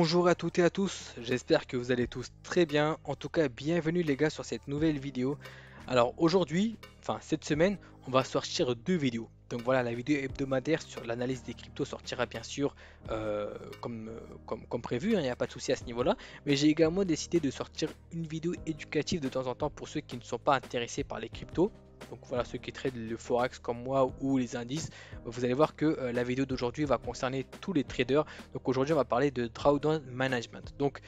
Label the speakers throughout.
Speaker 1: Bonjour à toutes et à tous, j'espère que vous allez tous très bien. En tout cas, bienvenue les gars sur cette nouvelle vidéo. Alors aujourd'hui, enfin cette semaine, on va sortir deux vidéos. Donc voilà, la vidéo hebdomadaire sur l'analyse des cryptos sortira bien sûr comme prévu, il n'y a pas de souci à ce niveau-là. Mais j'ai également décidé de sortir une vidéo éducative de temps en temps pour ceux qui ne sont pas intéressés par les cryptos. Donc voilà, ceux qui traitent le forex comme moi ou les indices, vous allez voir que la vidéo d'aujourd'hui va concerner tous les traders. Donc aujourd'hui, on va parler de drawdown management. Donc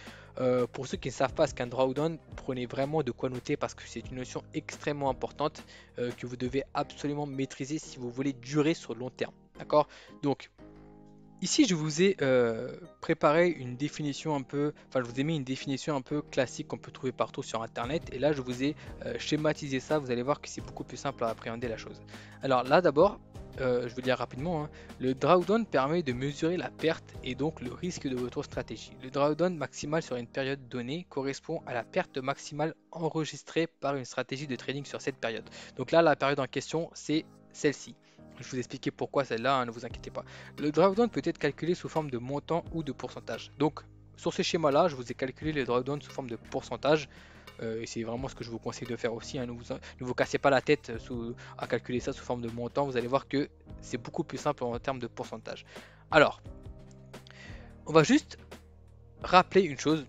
Speaker 1: pour ceux qui ne savent pas ce qu'un drawdown, prenez vraiment de quoi noter parce que c'est une notion extrêmement importante que vous devez absolument maîtriser si vous voulez durer sur le long terme. D'accord? Donc ici, je vous ai préparé une définition un peu, enfin, je vous ai mis une définition un peu classique qu'on peut trouver partout sur Internet. Et là, je vous ai schématisé ça. Vous allez voir que c'est beaucoup plus simple à appréhender la chose. Alors là, d'abord, je vais dire rapidement, hein, le drawdown permet de mesurer la perte et donc le risque de votre stratégie. Le drawdown maximal sur une période donnée correspond à la perte maximale enregistrée par une stratégie de trading sur cette période. Donc là, la période en question, c'est celle-ci. Je vais vous expliquer pourquoi celle-là, hein, ne vous inquiétez pas. Le drawdown peut être calculé sous forme de montant ou de pourcentage. Donc, sur ce schéma-là, je vous ai calculé le drawdown sous forme de pourcentage. Et c'est vraiment ce que je vous conseille de faire aussi, hein. Ne vous cassez pas la tête à calculer ça sous forme de montant. Vous allez voir que c'est beaucoup plus simple en termes de pourcentage. Alors, on va juste rappeler une chose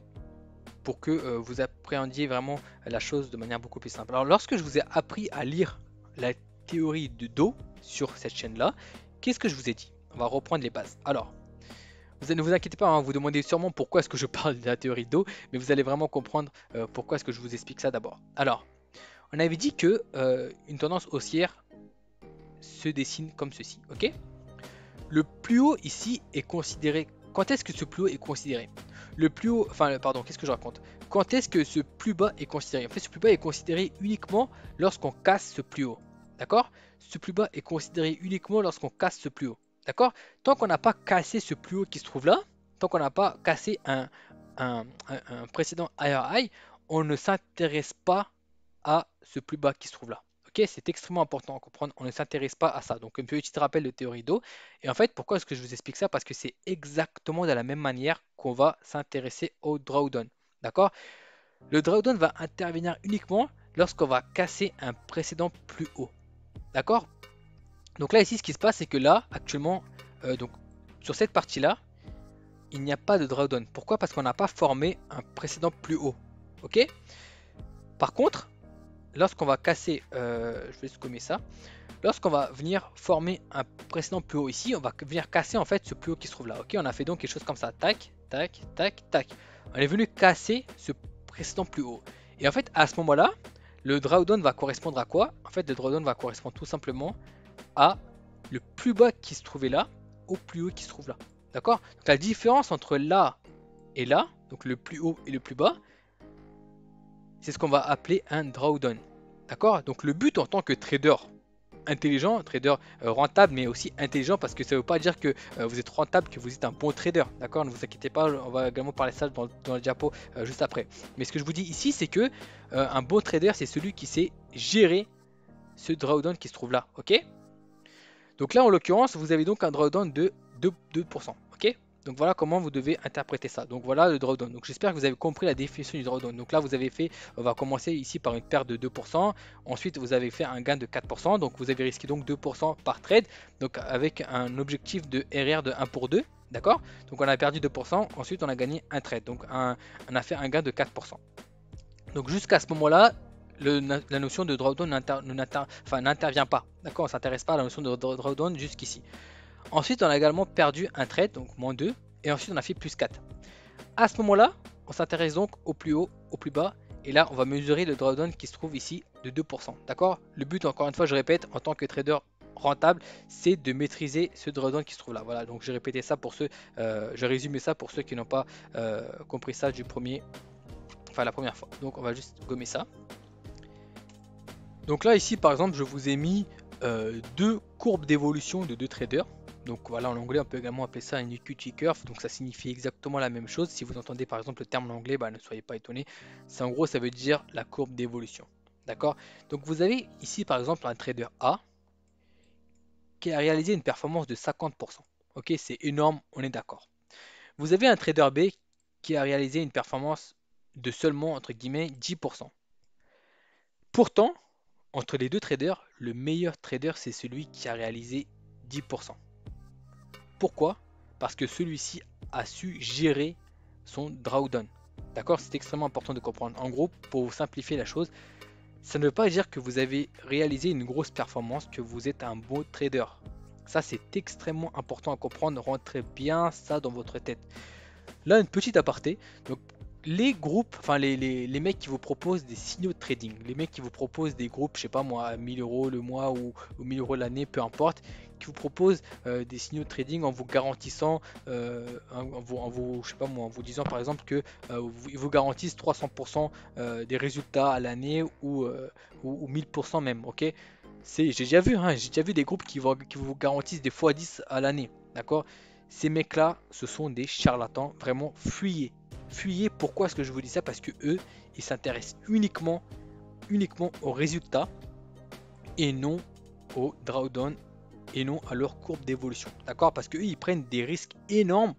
Speaker 1: pour que vous appréhendiez vraiment la chose de manière beaucoup plus simple. Alors, lorsque je vous ai appris à lire la théorie de Do sur cette chaîne-là, qu'est-ce que je vous ai dit? On va reprendre les bases. Alors, ne vous inquiétez pas, hein, vous demandez sûrement pourquoi est-ce que je parle de la théorie d'eau, mais vous allez vraiment comprendre pourquoi est-ce que je vous explique ça d'abord. Alors, on avait dit que une tendance haussière se dessine comme ceci, ok? Le plus haut ici est considéré. Quand est-ce que ce plus haut est considéré? Le plus haut, enfin, pardon, qu'est-ce que je raconte? Quand est-ce que ce plus bas est considéré? En fait, ce plus bas est considéré uniquement lorsqu'on casse ce plus haut. D'accord? Ce plus bas est considéré uniquement lorsqu'on casse ce plus haut. D'accord? Tant qu'on n'a pas cassé ce plus haut qui se trouve là, tant qu'on n'a pas cassé un précédent higher high, on ne s'intéresse pas à ce plus bas qui se trouve là. Ok, c'est extrêmement important à comprendre, on ne s'intéresse pas à ça. Donc un petit rappel de théorie d'eau. Et en fait, pourquoi est-ce que je vous explique ça? Parce que c'est exactement de la même manière qu'on va s'intéresser au drawdown. D'accord? Le drawdown va intervenir uniquement lorsqu'on va casser un précédent plus haut. D'accord? Donc là, ici, ce qui se passe, c'est que là, actuellement, donc sur cette partie-là, il n'y a pas de drawdown. Pourquoi? Parce qu'on n'a pas formé un précédent plus haut. Ok? Par contre, lorsqu'on va casser, je vais gommer ça, lorsqu'on va venir former un précédent plus haut ici, on va venir casser en fait ce plus haut qui se trouve là. Ok, on a fait donc quelque chose comme ça, tac, tac, tac, tac. On est venu casser ce précédent plus haut. Et en fait, à ce moment-là, le drawdown va correspondre à quoi? En fait, le drawdown va correspondre tout simplement à le plus bas qui se trouvait là au plus haut qui se trouve là. D'accord? Donc la différence entre là et là, donc le plus haut et le plus bas, c'est ce qu'on va appeler un drawdown. D'accord? Donc le but en tant que trader intelligent, trader rentable, mais aussi intelligent, parce que ça ne veut pas dire que vous êtes rentable, que vous êtes un bon trader. D'accord? Ne vous inquiétez pas, on va également parler de ça dans le diapo juste après. Mais ce que je vous dis ici, c'est que un bon trader, c'est celui qui sait gérer ce drawdown qui se trouve là. Ok? Donc là, en l'occurrence, vous avez donc un drawdown de 2%. Ok? Donc voilà comment vous devez interpréter ça. Donc voilà le drawdown. Donc j'espère que vous avez compris la définition du drawdown. Donc là, vous avez fait, on va commencer ici par une perte de 2%. Ensuite, vous avez fait un gain de 4%. Donc vous avez risqué donc 2% par trade. Donc avec un objectif de RR de 1 pour 2. D'accord? Donc on a perdu 2%. Ensuite, on a gagné un trade. Donc on a fait un gain de 4%. Donc jusqu'à ce moment-là, la notion de drawdown n'intervient pas. D'accord? On ne s'intéresse pas à la notion de drawdown jusqu'ici. Ensuite, on a également perdu un trade, donc moins 2. Et ensuite, on a fait plus 4. À ce moment-là, on s'intéresse donc au plus haut, au plus bas. Et là, on va mesurer le drawdown qui se trouve ici de 2%. D'accord? Le but, encore une fois, je répète, en tant que trader rentable, c'est de maîtriser ce drawdown qui se trouve là. Voilà, donc j'ai répété ça pour ceux, j'ai résumé ça pour ceux qui n'ont pas compris ça la première fois. Donc on va juste gommer ça. Donc là ici par exemple je vous ai mis deux courbes d'évolution de deux traders. Donc voilà, en anglais on peut également appeler ça une equity curve, donc ça signifie exactement la même chose. Si vous entendez par exemple le terme en anglais, ne soyez pas étonnés. C'est en gros, ça veut dire la courbe d'évolution. D'accord? Donc vous avez ici par exemple un trader A qui a réalisé une performance de 50%. Ok, c'est énorme, on est d'accord. Vous avez un trader B qui a réalisé une performance de seulement, entre guillemets, 10%. Pourtant, entre les deux traders, le meilleur trader, c'est celui qui a réalisé 10%. Pourquoi? Parce que celui-ci a su gérer son drawdown. D'accord? C'est extrêmement important de comprendre. En gros, pour vous simplifier la chose, ça ne veut pas dire que vous avez réalisé une grosse performance, que vous êtes un bon trader. Ça, c'est extrêmement important à comprendre. Rentrez bien ça dans votre tête. Là, une petite aparté. Donc, les groupes, enfin les mecs qui vous proposent des signaux de trading, les mecs qui vous proposent des groupes, je sais pas moi, 1000 euros le mois ou 1000 euros l'année, peu importe, qui vous proposent des signaux de trading en vous garantissant, je sais pas moi, en vous disant par exemple que ils vous garantissent 300% des résultats à l'année ou 1000% même, ok? J'ai déjà vu, hein, j'ai déjà vu des groupes qui vous garantissent des fois 10 à l'année, d'accord? Ces mecs-là, ce sont des charlatans, vraiment fuyez. Fuyez, pourquoi est-ce que je vous dis ça? Parce que eux, ils s'intéressent uniquement aux résultats et non au drawdown et non à leur courbe d'évolution. D'accord? Parce qu'eux, ils prennent des risques énormes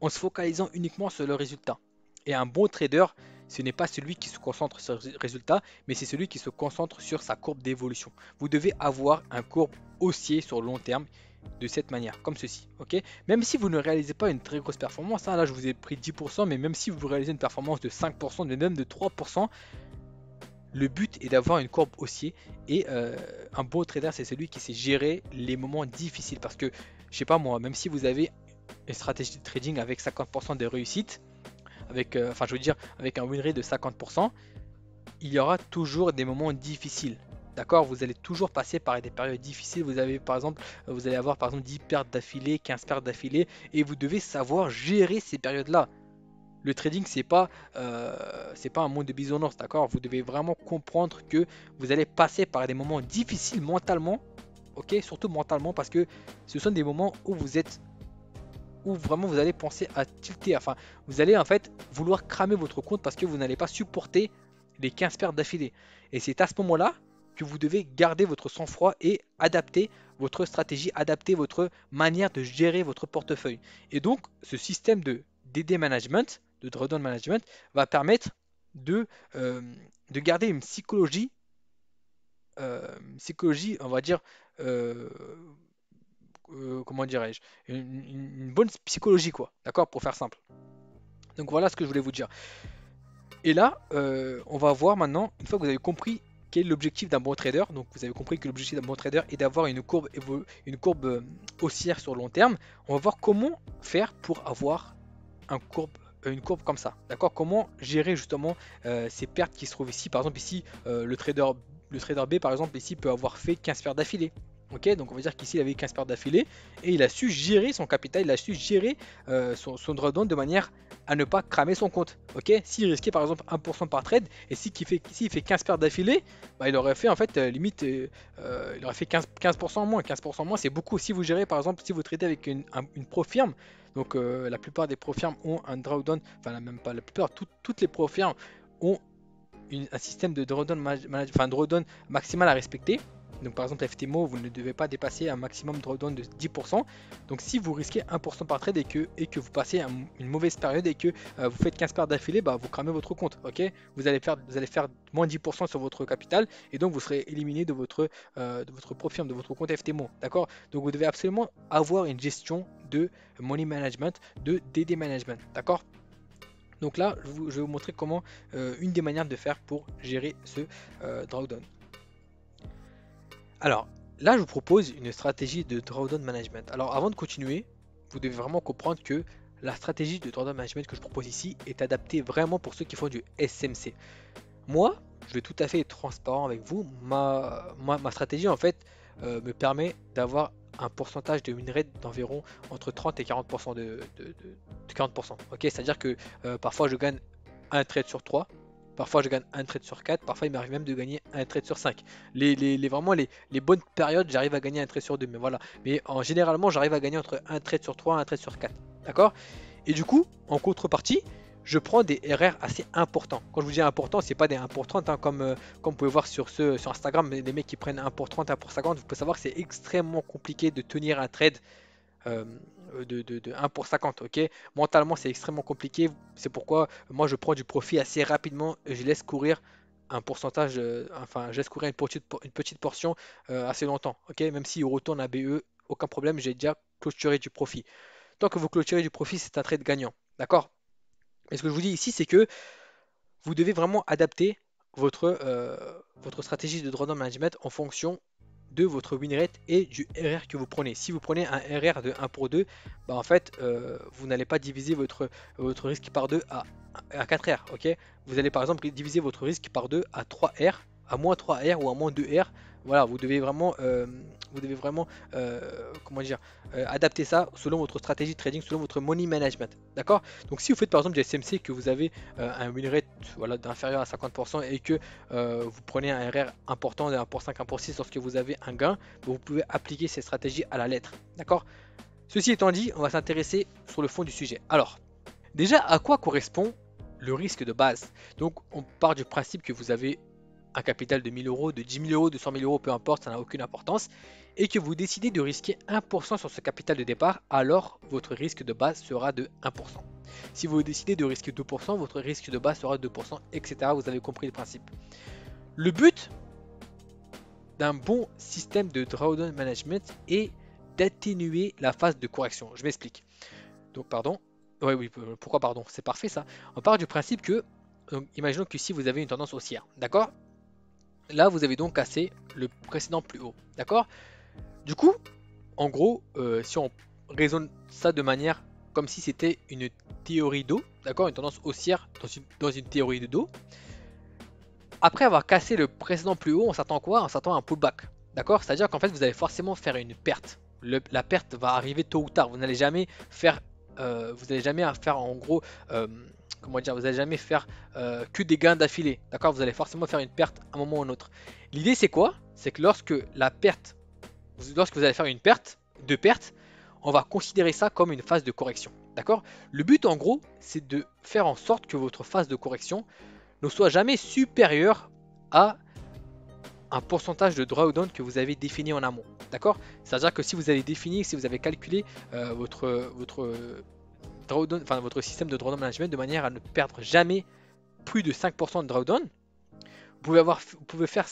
Speaker 1: en se focalisant uniquement sur le résultat. Et un bon trader, ce n'est pas celui qui se concentre sur le résultat, mais c'est celui qui se concentre sur sa courbe d'évolution. Vous devez avoir un courbe haussier sur le long terme de cette manière, comme ceci, ok? Même si vous ne réalisez pas une très grosse performance, hein, là je vous ai pris 10%, mais même si vous réalisez une performance de 5%, de même de 3%, le but est d'avoir une courbe haussier et un bon trader, c'est celui qui sait gérer les moments difficiles. Parce que, je sais pas moi, même si vous avez une stratégie de trading avec 50% de réussite, avec, enfin je veux dire, avec un win rate de 50%, il y aura toujours des moments difficiles. D'accord? Vous allez toujours passer par des périodes difficiles. Vous avez par exemple, vous allez avoir par exemple 10 pertes d'affilée, 15 pertes d'affilée, et vous devez savoir gérer ces périodes-là. Le trading, c'est pas un monde de bisounours, d'accord? Vous devez vraiment comprendre que vous allez passer par des moments difficiles mentalement, ok? Surtout mentalement, parce que ce sont des moments où où vraiment vous allez penser à tilter, enfin, vous allez en fait vouloir cramer votre compte parce que vous n'allez pas supporter les 15 pertes d'affilée. Et c'est à ce moment-là que vous devez garder votre sang-froid et adapter votre stratégie, adapter votre manière de gérer votre portefeuille. Et donc, ce système de DD management, de drawdown management, va permettre de, euh, de garder une psychologie, on va dire, euh, comment dirais-je, une bonne psychologie, quoi, d'accord, pour faire simple. Donc voilà ce que je voulais vous dire. Et là, on va voir maintenant, une fois que vous avez compris quel est l'objectif d'un bon trader, donc vous avez compris que l'objectif d'un bon trader est d'avoir une courbe haussière sur le long terme, on va voir comment faire pour avoir une courbe comme ça, d'accord? Comment gérer justement ces pertes qui se trouvent ici, par exemple ici, le trader B par exemple ici peut avoir fait 15 pertes d'affilée. Ok, donc on va dire qu'ici il avait 15 pertes d'affilée et il a su gérer son capital, il a su gérer son drawdown de manière à ne pas cramer son compte. Ok, s'il risquait par exemple 1% par trade et s'il fait 15 pertes d'affilée, bah, il aurait fait en fait limite, il aurait fait 15% moins. 15% moins, c'est beaucoup. Si vous gérez par exemple, si vous tradez avec une pro firme, donc la plupart des pro firmes ont un drawdown, enfin même pas la plupart, toutes les pro firmes ont un système de drawdown maximal à respecter. Donc par exemple FTMO, vous ne devez pas dépasser un maximum de drawdown de 10%. Donc si vous risquez 1% par trade et que vous passez une mauvaise période et que vous faites 15 pertes d'affilée, bah, vous cramez votre compte. Ok, vous allez faire moins 10% sur votre capital et donc vous serez éliminé de votre profit, de votre compte FTMO. D'accord? Donc vous devez absolument avoir une gestion de money management, de DD management. D'accord? Donc là, je vais vous montrer comment une des manières de faire pour gérer ce drawdown. Alors là, je vous propose une stratégie de drawdown management. Alors avant de continuer, vous devez vraiment comprendre que la stratégie de drawdown management que je propose ici est adaptée vraiment pour ceux qui font du SMC. Moi, je vais tout à fait être transparent avec vous. Ma stratégie en fait me permet d'avoir un pourcentage de win rate d'environ entre 30 et 40% de 40%. Ok, c'est-à-dire que parfois je gagne un trade sur 3, parfois je gagne un trade sur 4, parfois il m'arrive même de gagner un trade sur 5. Vraiment les bonnes périodes, j'arrive à gagner un trade sur 2, mais voilà. Mais généralement, j'arrive à gagner entre un trade sur 3 et un trade sur 4. D'accord? Et du coup, en contrepartie, je prends des RR assez importants. Quand je vous dis important, c'est pas des 1 pour 30, hein, comme vous pouvez voir sur Instagram, des mecs qui prennent 1 pour 30, 1 pour 50. Vous pouvez savoir que c'est extrêmement compliqué de tenir un trade de 1 pour 50, ok? Mentalement, c'est extrêmement compliqué. C'est pourquoi moi, je prends du profit assez rapidement et je laisse courir un pourcentage, enfin, je laisse courir une petite portion assez longtemps, ok? Même s'il retourne à BE, aucun problème, j'ai déjà clôturé du profit. Tant que vous clôturez du profit, c'est un trade gagnant, d'accord? Et ce que je vous dis ici, c'est que vous devez vraiment adapter votre stratégie de drawdown management en fonction de votre win rate et du RR que vous prenez. Si vous prenez un RR de 1 pour 2, bah en fait, vous n'allez pas diviser votre risque par 2 à 4 R. Ok, vous allez par exemple diviser votre risque par 2 à 3 R, à moins 3 R ou à moins 2 R. Voilà, vous devez vraiment comment dire, adapter ça selon votre stratégie de trading, selon votre money management. D'accord. Donc si vous faites par exemple du SMC, que vous avez un win rate voilà, d'inférieur à 50% et que vous prenez un RR important de 1 pour 5, 1 pour 6 lorsque vous avez un gain, vous pouvez appliquer ces stratégies à la lettre. D'accord. Ceci étant dit, on va s'intéresser sur le fond du sujet. Alors, déjà, à quoi correspond le risque de base? Donc, on part du principe que vous avez un capital de 1000 euros, de 10 000 euros, de 100 000 euros, peu importe, ça n'a aucune importance, et que vous décidez de risquer 1% sur ce capital de départ, alors votre risque de base sera de 1%. Si vous décidez de risquer 2%, votre risque de base sera de 2%, etc. Vous avez compris le principe. Le but d'un bon système de drawdown management est d'atténuer la phase de correction. Je m'explique. Donc, pardon. Ouais, oui, pourquoi pardon? C'est parfait ça. On part du principe que, donc, imaginons que si vous avez une tendance haussière, d'accord? Là, vous avez donc cassé le précédent plus haut, d'accord? Du coup, en gros, si on raisonne ça de manière comme si c'était une théorie d'eau, d'accord? Une tendance haussière dans une théorie de dos. Après avoir cassé le précédent plus haut, on s'attend quoi? On s'attend à un pullback, d'accord? C'est-à-dire qu'en fait, vous allez forcément faire une perte. La perte va arriver tôt ou tard. Vous n'allez jamais faire, en gros, comment dire, vous n'allez jamais faire que des gains d'affilée, d'accord? Vous allez forcément faire une perte à un moment ou à un autre. L'idée, c'est quoi? C'est que lorsque vous allez faire une perte, deux pertes, on va considérer ça comme une phase de correction, d'accord? Le but, en gros, c'est de faire en sorte que votre phase de correction ne soit jamais supérieur à un pourcentage de drawdown que vous avez défini en amont. D'accord? C'est-à-dire que si vous avez défini, si vous avez calculé drawdown, enfin, votre système de drawdown management de manière à ne perdre jamais plus de 5% de drawdown, vous pouvez faire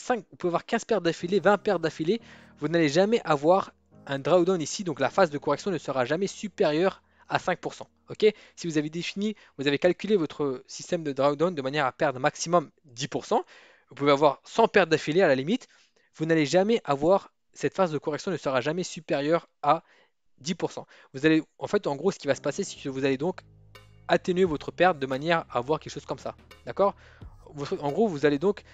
Speaker 1: 15 paires d'affilée, 20 paires d'affilée, vous n'allez jamais avoir un drawdown ici, donc la phase de correction ne sera jamais supérieure à 5%. Ok? Si vous avez défini, vous avez calculé votre système de drawdown de manière à perdre maximum 10%, vous pouvez avoir 100 paires d'affilée à la limite, vous n'allez jamais avoir, cette phase de correction ne sera jamais supérieure à 10%. Vous allez, en fait, en gros, ce qui va se passer, c'est que vous allez donc atténuer votre perte de manière à avoir quelque chose comme ça. D'accord? En gros, vous allez donc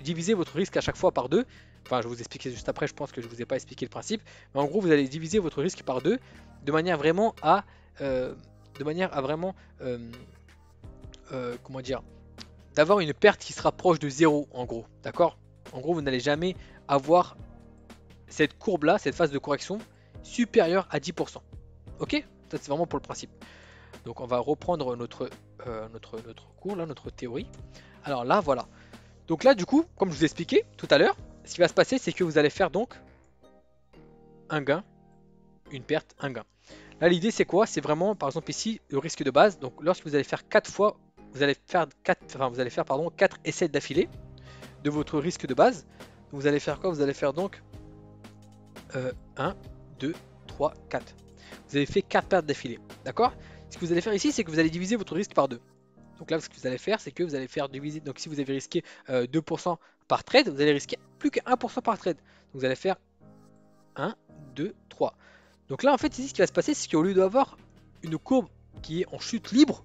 Speaker 1: diviser votre risque à chaque fois par deux. Enfin, je vais vous expliquer juste après, je pense que je ne vous ai pas expliqué le principe. Mais en gros, vous allez diviser votre risque par deux de manière vraiment à, euh, de manière à vraiment, comment dire, d'avoir une perte qui sera proche de zéro, en gros. D'accord? En gros, vous n'allez jamais avoir cette courbe-là, cette phase de correction supérieure à 10%. Ok? Ça, c'est vraiment pour le principe. Donc on va reprendre notre cours, là, notre théorie. Alors là, voilà. Donc là, du coup, comme je vous ai expliqué tout à l'heure, ce qui va se passer, c'est que vous allez faire donc un gain, une perte, un gain. Là, l'idée, c'est quoi? C'est vraiment, par exemple, ici, le risque de base. Donc lorsque vous allez faire 4 fois, vous allez faire pardon, 4 essais d'affilée de votre risque de base. Donc, vous allez faire quoi? Vous allez faire donc 1, 2, 3, 4. Vous avez fait 4 pertes d'affilée. D'accord? Ce que vous allez faire ici, c'est que vous allez diviser votre risque par 2. Donc là, ce que vous allez faire, c'est que vous allez faire diviser. Donc si vous avez risqué 2% par trade, vous allez risquer plus que 1% par trade. Donc vous allez faire 1, 2, 3. Donc là, en fait, ici, ce qui va se passer, c'est qu'au lieu d'avoir une courbe qui est en chute libre,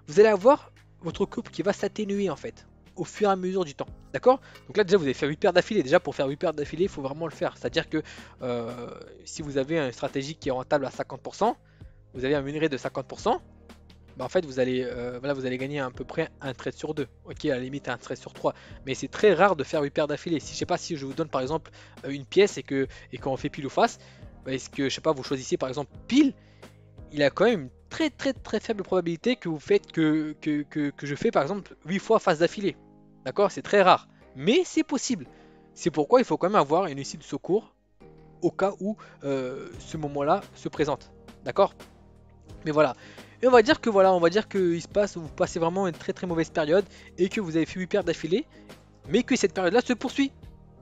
Speaker 1: vous allez avoir votre courbe qui va s'atténuer en fait au fur et à mesure du temps. D'accord? Donc là, déjà, vous avez fait 8 paires d'affilée. Déjà, pour faire 8 paires d'affilée, il faut vraiment le faire. C'est-à-dire que si vous avez une stratégie qui est rentable à 50%, vous avez un win rate de 50%, bah en fait voilà, vous allez gagner à peu près un trade sur 2. Ok, à la limite un trade sur 3. Mais c'est très rare de faire 8 paires d'affilée. Si je sais pas, si je vous donne par exemple une pièce et qu'on fait pile ou face, bah, est-ce que je sais pas, vous choisissez par exemple pile, il a quand même une très faible probabilité que vous faites que je fais par exemple 8 fois face d'affilée. D'accord? C'est très rare. Mais c'est possible. C'est pourquoi il faut quand même avoir une issue de secours au cas où ce moment-là se présente. D'accord? Mais voilà. Et on va dire que voilà, on va dire que vous passez vraiment une très très mauvaise période et que vous avez fait 8 pertes d'affilée, mais que cette période-là se poursuit.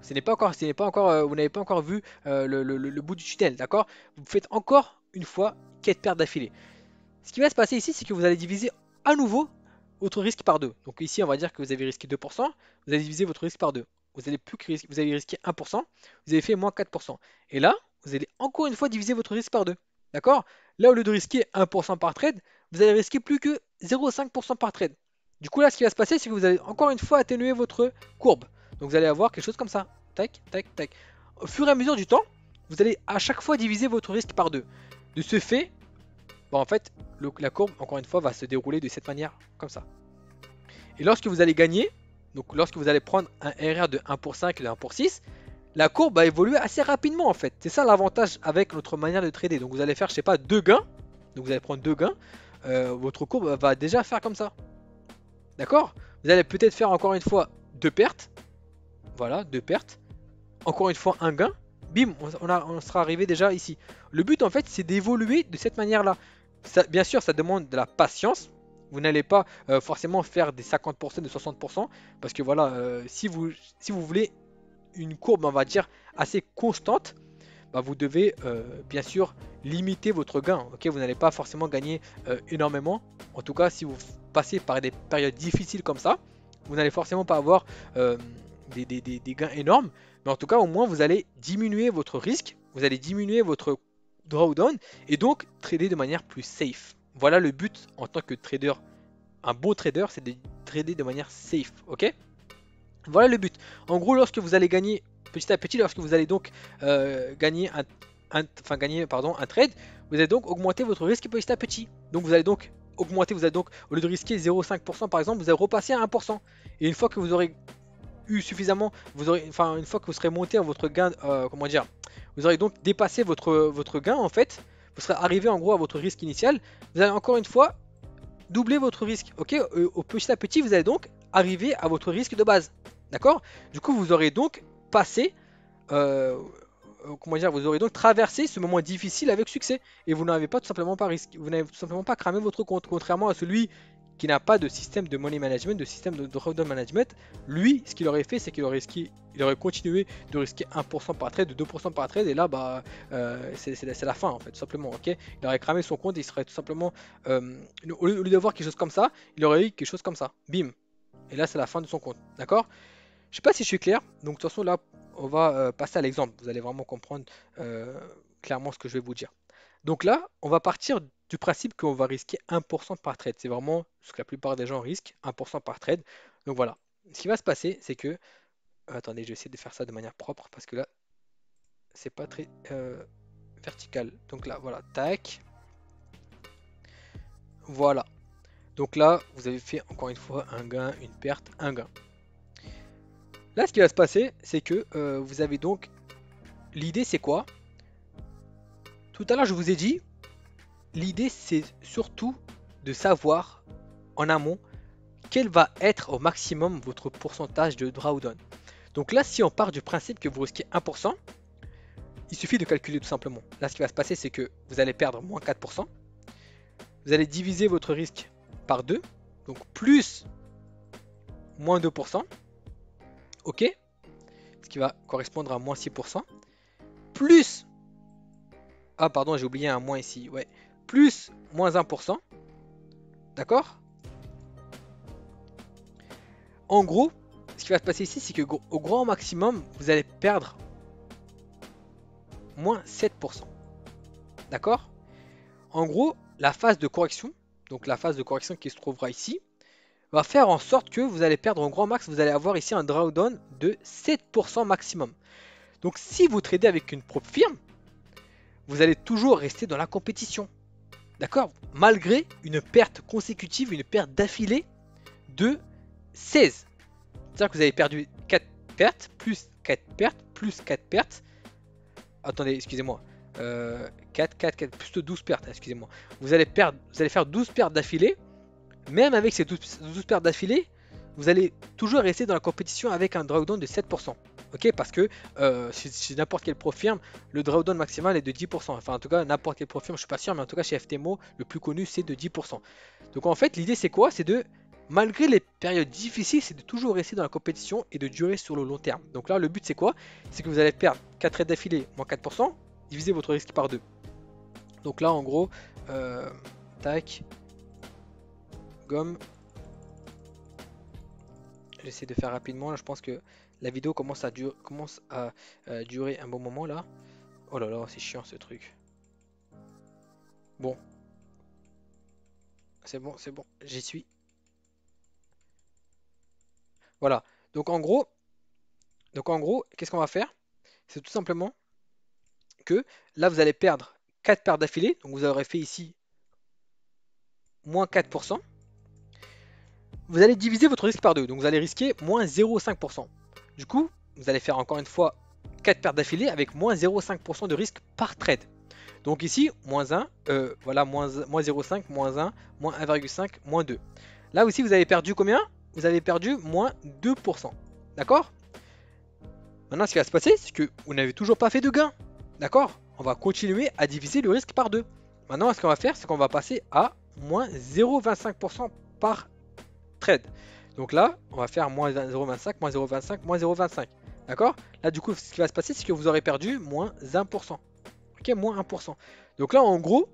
Speaker 1: Ce n'est pas encore, vous n'avez pas encore vu le bout du tunnel, d'accord? Vous faites encore une fois 4 pertes d'affilée. Ce qui va se passer ici, c'est que vous allez diviser à nouveau votre risque par 2. Donc ici, on va dire que vous avez risqué 2%, vous allez diviser votre risque par 2. Vous allez plus que vous avez risqué 1%, vous avez fait moins 4%. Et là, vous allez encore une fois diviser votre risque par 2. D'accord? Là, au lieu de risquer 1% par trade, vous allez risquer plus que 0,5% par trade. Du coup, là, ce qui va se passer, c'est que vous allez encore une fois atténuer votre courbe. Donc vous allez avoir quelque chose comme ça. Tac, tac, tac. Au fur et à mesure du temps, vous allez à chaque fois diviser votre risque par 2. De ce fait, bon, en fait, la courbe, encore une fois, va se dérouler de cette manière, comme ça. Et lorsque vous allez gagner, donc lorsque vous allez prendre un RR de 1 pour 5 et de 1 pour 6, la courbe va évoluer assez rapidement en fait. C'est ça l'avantage avec notre manière de trader. Donc vous allez faire, je sais pas, 2 gains. Donc vous allez prendre 2 gains. Votre courbe va déjà faire comme ça. D'accord? Vous allez peut-être faire encore une fois 2 pertes. Voilà, 2 pertes. Encore une fois un gain. Bim, on sera arrivé déjà ici. Le but en fait, c'est d'évoluer de cette manière-là. Bien sûr, ça demande de la patience. Vous n'allez pas forcément faire des 50%, des 60%. Parce que voilà, si vous voulez une courbe, on va dire, assez constante, bah, vous devez bien sûr limiter votre gain. Ok, vous n'allez pas forcément gagner énormément. En tout cas, si vous passez par des périodes difficiles comme ça, vous n'allez forcément pas avoir des gains énormes. Mais en tout cas, au moins, vous allez diminuer votre risque, vous allez diminuer votre drawdown et donc trader de manière plus safe. Voilà le but en tant que trader. Un bon trader, c'est de trader de manière safe. Ok? Voilà le but. En gros, lorsque vous allez gagner petit à petit, lorsque vous allez donc gagner un trade, vous allez donc augmenter votre risque petit à petit. Donc vous allez donc augmenter, vous allez donc, au lieu de risquer 0,5% par exemple, vous allez repasser à 1%. Et une fois que vous aurez eu suffisamment, une fois que vous serez monté à votre gain, comment dire, vous aurez donc dépassé votre gain en fait, vous serez arrivé en gros à votre risque initial, vous allez encore une fois doubler votre risque. Ok, au petit à petit, vous allez donc arriver à votre risque de base. D'accord? Du coup, vous aurez donc passé, comment dire, vous aurez donc traversé ce moment difficile avec succès. Et vous n'avez pas tout simplement pas risqué, vous n'avez tout simplement pas cramé votre compte, contrairement à celui qui n'a pas de système de money management, de système de drawdown management. Lui, ce qu'il aurait fait, c'est qu'il aurait il aurait continué de risquer 1% par trade, de 2% par trade, et là, bah, c'est la fin en fait, tout simplement. Ok, il aurait cramé son compte, il serait tout simplement, au lieu d'avoir quelque chose comme ça, il aurait eu quelque chose comme ça. Bim. Et là, c'est la fin de son compte. D'accord? Je sais pas si je suis clair. Donc, de toute façon, là, on va passer à l'exemple. Vous allez vraiment comprendre clairement ce que je vais vous dire. Donc là, on va partir du principe qu'on va risquer 1% par trade. C'est vraiment ce que la plupart des gens risquent, 1% par trade. Donc voilà. Ce qui va se passer, c'est que... attendez, je vais essayer de faire ça de manière propre parce que là, c'est pas très vertical. Donc là, voilà. Tac. Voilà. Donc là, vous avez fait encore une fois un gain, une perte, un gain. Là, ce qui va se passer, c'est que vous avez donc... L'idée, c'est quoi? Tout à l'heure, je vous ai dit, l'idée, c'est surtout de savoir en amont quel va être au maximum votre pourcentage de drawdown. Donc là, si on part du principe que vous risquez 1%, il suffit de calculer tout simplement. Là, ce qui va se passer, c'est que vous allez perdre moins 4%. Vous allez diviser votre risque par 2, donc plus moins 2%. Ok? Ce qui va correspondre à moins 6%. Plus... Ah pardon, j'ai oublié un moins ici. Ouais. Plus moins 1%. D'accord? En gros, ce qui va se passer ici, c'est que au grand maximum, vous allez perdre moins 7%. D'accord? En gros, la phase de correction, donc la phase de correction qui se trouvera ici, va faire en sorte que vous allez perdre en grand max, vous allez avoir ici un drawdown de 7% maximum. Donc si vous tradez avec une propre firme, vous allez toujours rester dans la compétition. D'accord? Malgré une perte consécutive, une perte d'affilée de 16. C'est-à-dire que vous avez perdu 4 pertes, plus 4 pertes, plus 4 pertes. Attendez, excusez-moi. 4, 4, 4, plus de 12 pertes, excusez-moi. Vous allez faire 12 pertes d'affilée. Même avec ces 12 pertes d'affilée, vous allez toujours rester dans la compétition avec un drawdown de 7%. Ok, parce que chez n'importe quel pro firme, le drawdown maximal est de 10%. Enfin, en tout cas, n'importe quel pro firme, je suis pas sûr, mais en tout cas, chez FTMO, le plus connu, c'est de 10%. Donc, en fait, l'idée, c'est quoi? C'est de, malgré les périodes difficiles, c'est de toujours rester dans la compétition et de durer sur le long terme. Donc là, le but, c'est quoi? C'est que vous allez perdre 4 trades d'affilée, moins 4%, diviser votre risque par 2. Donc là, en gros, euh, tac, gomme. J'essaie de faire rapidement. Là, je pense que la vidéo commence à durer un bon moment là. Oh là là, c'est chiant ce truc. Bon, c'est bon, j'y suis. Voilà. Donc en gros, qu'est-ce qu'on va faire? C'est tout simplement que là, vous allez perdre 4 paires d'affilée. Donc vous aurez fait ici moins 4%. Vous allez diviser votre risque par 2. Donc vous allez risquer moins 0,5%. Du coup, vous allez faire encore une fois 4 paires d'affilée avec moins 0,5% de risque par trade. Donc ici, moins 1, voilà, moins 0,5, moins 1, moins 1,5, moins 2. Là aussi, vous avez perdu combien? Vous avez perdu moins 2%. D'accord? Maintenant, ce qui va se passer, c'est que vous n'avez toujours pas fait de gain. D'accord? On va continuer à diviser le risque par 2. Maintenant, ce qu'on va faire, c'est qu'on va passer à moins 0,25% par trade. Donc là, on va faire moins 0,25, moins 0,25, moins 0,25. D'accord? Là, du coup, ce qui va se passer, c'est que vous aurez perdu moins 1%. Ok, moins 1%. Donc là, en gros,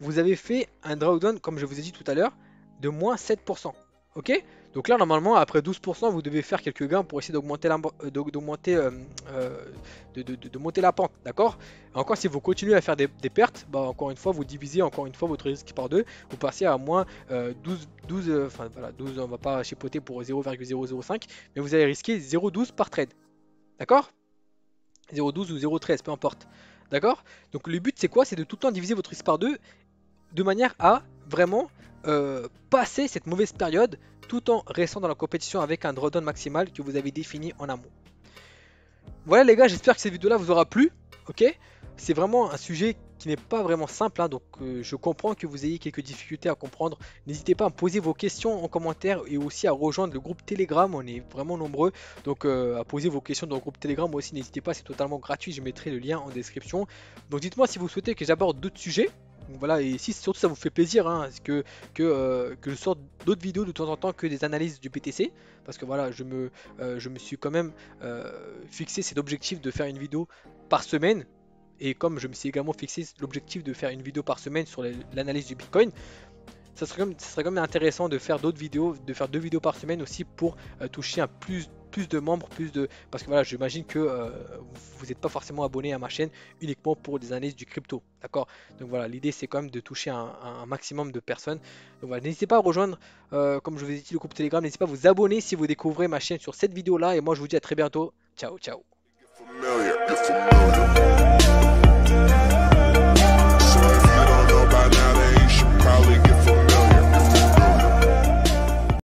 Speaker 1: vous avez fait un drawdown, comme je vous ai dit tout à l'heure, de moins 7%. Ok? Donc là, normalement, après 12%, vous devez faire quelques gains pour essayer d'augmenter de monter la pente. D'accord? Encore, si vous continuez à faire des pertes, bah, encore une fois, vous divisez encore une fois votre risque par 2. Vous passez à moins 12, enfin voilà, 12, on va pas chipoter pour 0,005, mais vous allez risquer 0,12 par trade. D'accord? 0,12 ou 0,13, peu importe. D'accord? Donc le but c'est quoi? C'est de tout le temps diviser votre risque par 2 de manière à vraiment passer cette mauvaise période tout en restant dans la compétition avec un drawdown maximal que vous avez défini en amont. Voilà les gars, j'espère que cette vidéo là vous aura plu. Ok, c'est vraiment un sujet qui n'est pas vraiment simple, hein, donc je comprends que vous ayez quelques difficultés à comprendre. N'hésitez pas à me poser vos questions en commentaire et aussi à rejoindre le groupe Telegram, on est vraiment nombreux, donc à poser vos questions dans le groupe Telegram aussi, n'hésitez pas, c'est totalement gratuit, je mettrai le lien en description. Donc dites-moi si vous souhaitez que j'aborde d'autres sujets. Donc voilà, et si surtout ça vous fait plaisir, hein, que je sorte d'autres vidéos de temps en temps que des analyses du BTC, parce que voilà, je me suis quand même fixé cet objectif de faire une vidéo par semaine. Et comme je me suis également fixé l'objectif de faire une vidéo par semaine sur l'analyse du Bitcoin, ça serait quand même intéressant de faire d'autres vidéos, de faire 2 vidéos par semaine aussi pour toucher un plus de membres, parce que voilà, j'imagine que vous n'êtes pas forcément abonné à ma chaîne uniquement pour des analyses du crypto, d'accord? Donc voilà, l'idée c'est quand même de toucher un maximum de personnes. Donc voilà, n'hésitez pas à rejoindre, comme je vous ai dit, le groupe Telegram, n'hésitez pas à vous abonner si vous découvrez ma chaîne sur cette vidéo là, et moi je vous dis à très bientôt, ciao ciao.